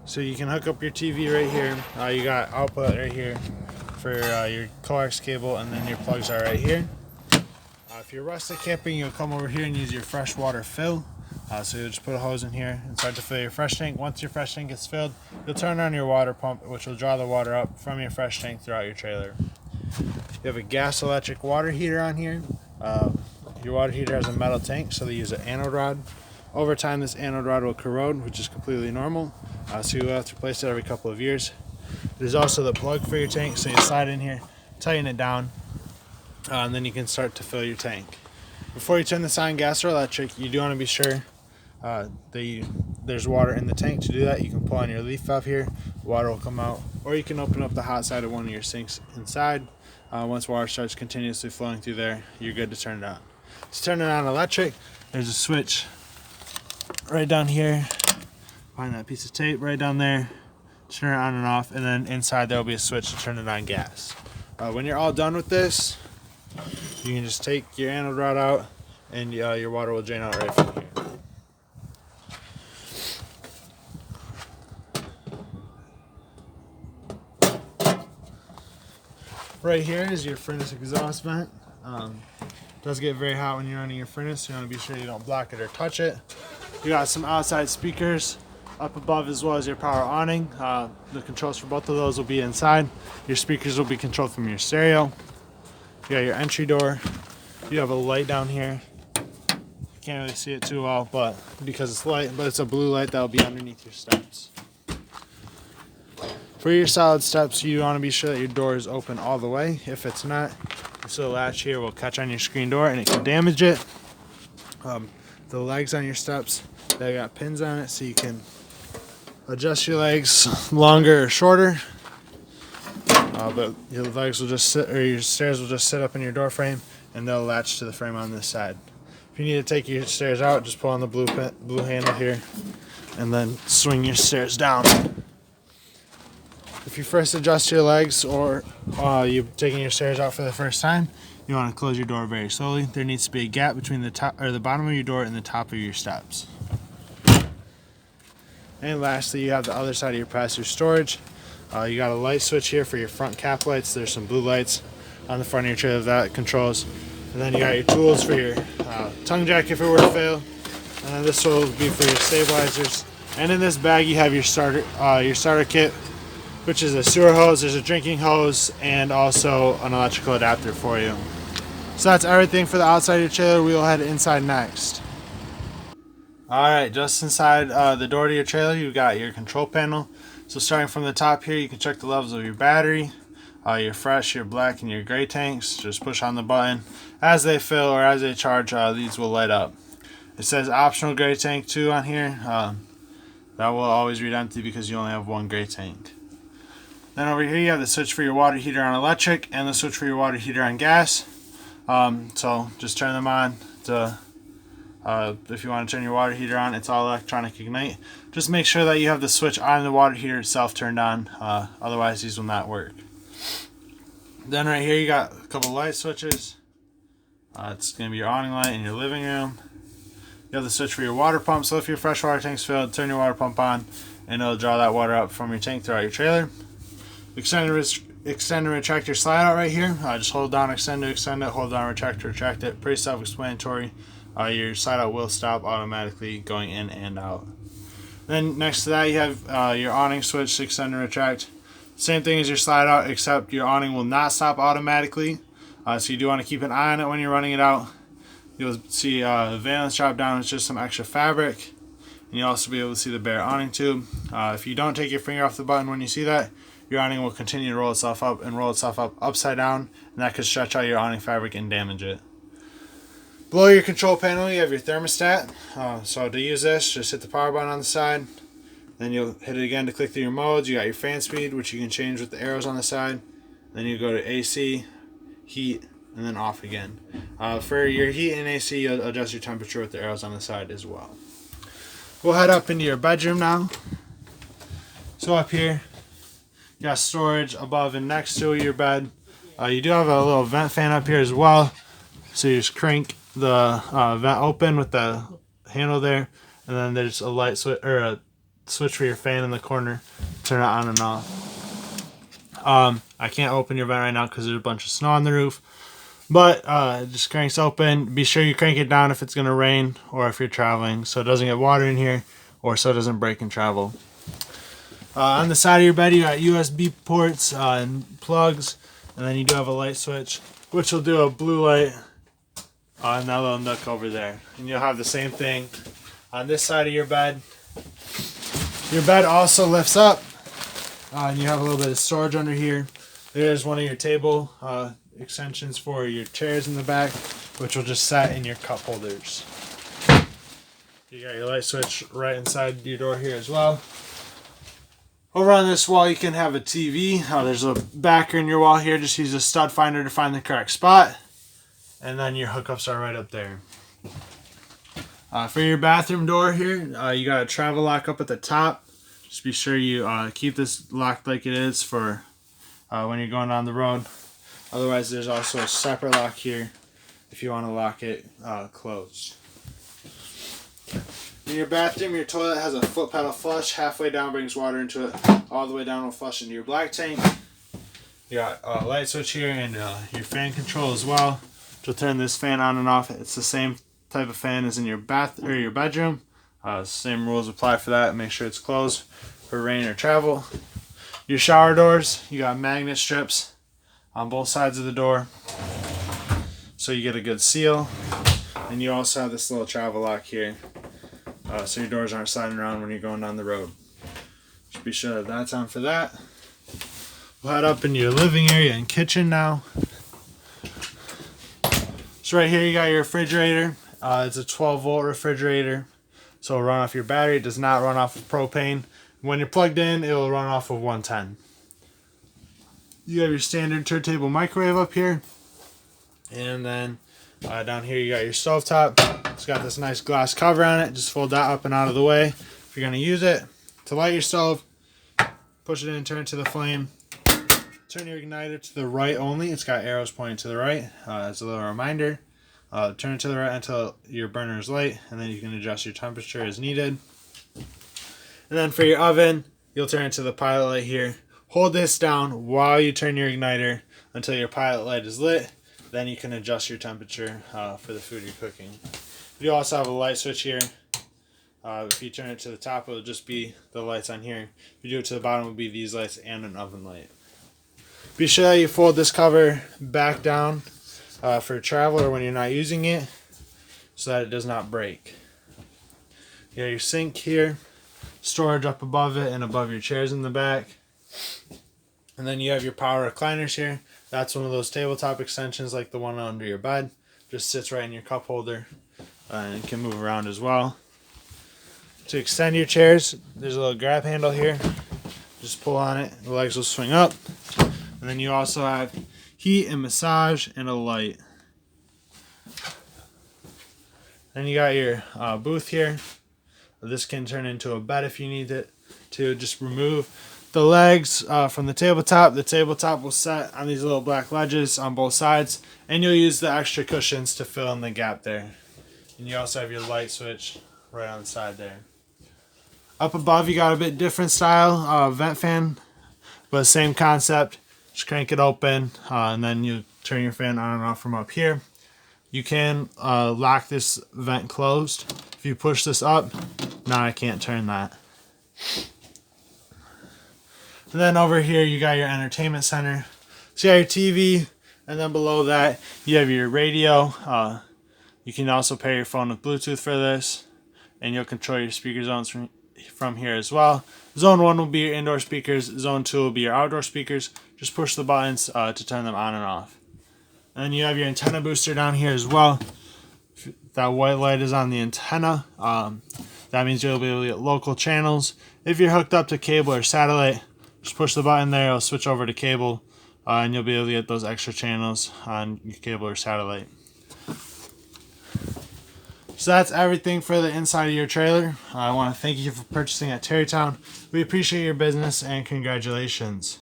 So you can hook up your TV right here. You got output right here for your coax cable, and then your plugs are right here. If you're rustic camping, you'll come over here and use your freshwater fill. So you'll just put a hose in here and start to fill your fresh tank. Once your fresh tank is filled, you'll turn on your water pump, which will draw the water up from your fresh tank throughout your trailer. You have a gas electric water heater on here. Your water heater has a metal tank, so they use an anode rod. Over time, this anode rod will corrode, which is completely normal. So you'll have to replace it every couple of years. There's also the plug for your tank, so you slide in here, tighten it down, and then you can start to fill your tank. Before you turn this on, gas or electric, you do want to be sure there's water in the tank. To do that, you can pull on your leaf valve here, water will come out, or you can open up the hot side of one of your sinks inside. Once water starts continuously flowing through there, you're good to turn it on. To turn it on electric, there's a switch right down here, behind that piece of tape right down there. Turn it on and off, and then inside there will be a switch to turn it on gas. When you're all done with this, you can just take your anode rod out, and your water will drain out right from here. Right here is your furnace exhaust vent. It does get very hot when you're running your furnace, so you want to be sure you don't block it or touch it. You got some outside speakers up above, as well as your power awning. The controls for both of those will be inside. Your speakers will be controlled from your stereo. You got your entry door. You have a light down here. You can't really see it too well, but because it's light, but it's a blue light that will be underneath your steps. For your solid steps, you want to be sure that your door is open all the way. If it's not, this little latch here will catch on your screen door and it can damage it. The legs on your steps, they got pins on it, so you can adjust your legs longer or shorter. But your legs will just sit, or your stairs will just sit up in your door frame, and they'll latch to the frame on this side. If you need to take your stairs out, just pull on the blue handle here, and then swing your stairs down. If you first adjust your legs, or you're taking your stairs out for the first time, you want to close your door very slowly. There needs to be a gap between the top or the bottom of your door and the top of your steps. And lastly, you have the other side of your pass-through storage. You got a light switch here for your front cap lights. There's some blue lights on the front of your trailer that controls. And then you got your tools for your tongue jack if it were to fail. And then this will be for your stabilizers. And in this bag, you have your starter kit, which is a sewer hose. There's a drinking hose and also an electrical adapter for you. So that's everything for the outside of your trailer. We'll head inside next. Alright, just inside the door to your trailer, you got your control panel. So starting from the top here, you can check the levels of your battery, your fresh, your black, and your gray tanks. Just push on the button. As they fill or as they charge, these will light up. It says optional gray tank 2 on here. That will always read empty because you only have one gray tank. Then over here you have the switch for your water heater on electric and the switch for your water heater on gas. So just turn them on to if you want to turn your water heater on. It's all electronic ignite. Just make sure that you have the switch on the water heater itself turned on, otherwise these will not work. Then right here you got a couple light switches. It's going to be your awning light in your living room. You have the switch for your water pump, so if your freshwater tank's filled, turn your water pump on and it'll draw that water up from your tank throughout your trailer. Extend and retract your slide out right here. Just hold down extend to extend it, hold down retract to retract it. Pretty self-explanatory. Your slide out will stop automatically going in and out. Then next to that you have your awning switch to extend and retract. Same thing as your slide out, except your awning will not stop automatically. So you do want to keep an eye on it when you're running it out. You'll see the valence drop down. It's just some extra fabric. And you'll also be able to see the bare awning tube. If you don't take your finger off the button when you see that, your awning will continue to roll itself up and roll itself up upside down, and that could stretch out your awning fabric and damage it. Below your control panel, you have your thermostat. So to use this, just hit the power button on the side. Then you'll hit it again to click through your modes. You got your fan speed, which you can change with the arrows on the side. Then you go to AC, heat, and then off again. For your heat and AC, you'll adjust your temperature with the arrows on the side as well. We'll head up into your bedroom now. So up here, you got storage above and next to your bed. You do have a little vent fan up here as well. So you just crank the vent open with the handle there, and then there's a light switch or a switch for your fan in the corner, turn it on and off. I can't open your vent right now because there's a bunch of snow on the roof, but it just cranks open. Be sure you crank it down if it's going to rain or if you're traveling, so it doesn't get water in here or so it doesn't break in travel. On the side of your bed, you got USB ports and plugs, and then you do have a light switch, which will do a blue light on that little nook over there. And you'll have the same thing on this side of your bed. Your bed also lifts up, and you have a little bit of storage under here. There's one of your table extensions for your chairs in the back, which will just set in your cup holders. You got your light switch right inside your door here as well. Over on this wall, you can have a TV. There's a backer in your wall here. Just use a stud finder to find the correct spot. And then your hookups are right up there. For your bathroom door here, you got a travel lock up at the top. Just be sure you keep this locked like it is for when you're going down the road. Otherwise, there's also a separate lock here if you want to lock it closed. In your bathroom, your toilet has a foot pedal flush. Halfway down brings water into it. All the way down will flush into your black tank. You got a light switch here and your fan control as well. To turn this fan on and off. It's the same type of fan as in your bath or your bedroom. Same rules apply for that. Make sure it's closed for rain or travel. Your shower doors, you got magnet strips on both sides of the door, so you get a good seal. And you also have this little travel lock here. So your doors aren't sliding around when you're going down the road. Just be sure that that's on for that. We'll head up into your living area and kitchen now. So right here you got your refrigerator. It's a 12-volt refrigerator. So it'll run off your battery. It does not run off of propane. When you're plugged in, it will run off of 110. You have your standard turntable microwave up here. And then down here you got your stovetop. It's got this nice glass cover on it. Just fold that up and out of the way if you're going to use it. To light your stove, push it in and turn it to the flame. Turn your igniter to the right only. It's got arrows pointing to the right as a little reminder. Turn it to the right until your burner is light, and then you can adjust your temperature as needed. And then for your oven, you'll turn it to the pilot light here. Hold this down while you turn your igniter until your pilot light is lit. Then you can adjust your temperature for the food you're cooking. You also have a light switch here. If you turn it to the top, it'll just be the lights on here. If you do it to the bottom, it'll be these lights and an oven light. Be sure that you fold this cover back down for travel or when you're not using it, so that it does not break. You got your sink here, storage up above it and above your chairs in the back. And then you have your power recliners here. That's one of those tabletop extensions like the one under your bed. Just sits right in your cup holder and can move around as well. To extend your chairs, there's a little grab handle here. Just pull on it, the legs will swing up. And then you also have heat and massage and a light. Then you got your booth here. This can turn into a bed if you need it to. Just remove the legs from the tabletop. The tabletop will set on these little black ledges on both sides, and you'll use the extra cushions to fill in the gap there. And you also have your light switch right on the side there. Up above, you got a bit different style vent fan, but same concept. Just crank it open, and then you turn your fan on and off from up here. You can lock this vent closed. If you push this up, now I can't turn that. And then over here, you got your entertainment center. So you got your TV, and then below that, you have your radio. You can also pair your phone with Bluetooth for this, and you'll control your speaker zones from here as well. Zone 1 will be your indoor speakers. Zone 2 will be your outdoor speakers. Just push the buttons to turn them on and off. And then you have your antenna booster down here as well. That white light is on the antenna. That means you'll be able to get local channels. If you're hooked up to cable or satellite, just push the button there. It'll switch over to cable, and you'll be able to get those extra channels on your cable or satellite. So that's everything for the inside of your trailer. I want to thank you for purchasing at TerryTown. We appreciate your business and congratulations.